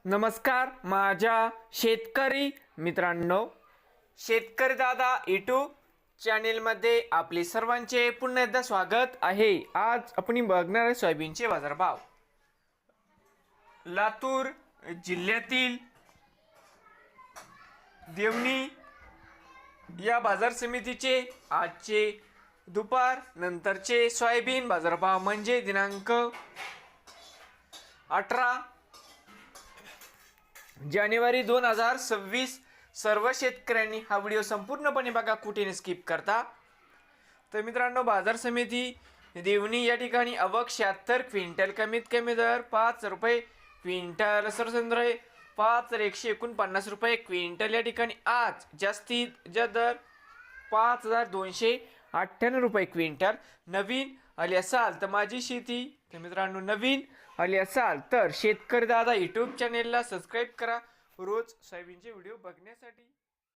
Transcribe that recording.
नमस्कार माझ्या शेतकरी मित्रांनो, शेतकरी दादा यूट्यूब चॅनेलमध्ये आपले सर्वांचे पुन्हा एकदा स्वागत आहे। आज आपण बघणार आहे सोयाबीनचे बाजारभाव। लातूर जिल्ह्यातील देवणी या बाजार समितीचे आजचे दुपार नंतरचे सोयाबीन बाजारभाव म्हणजे दिनांक 18 जानेवारी 2026। सर्व शेतकऱ्यांनी हा व्हिडिओ संपूर्णपणे बघा, कुठेही स्किप करता। तर मित्रांनो, बाजार समिती देवणी या ठिकाणी आवक 76 क्विंटल, कमीत कमी दर 5 रुपये क्विंटल, सरसंद्र 5149 रुपये क्विंटल या ठिकाणी। आज जास्तीत जास्त दर 5298 रुपये क्विंटल। नवीन आली असाल तर माझी शेती, तर मित्रांनो नवीन आली असाल तर शेतकरी दादा यूट्यूब चॅनेलला सबस्क्राईब करा रोज सोयाबीनचे व्हिडिओ बघण्यासाठी।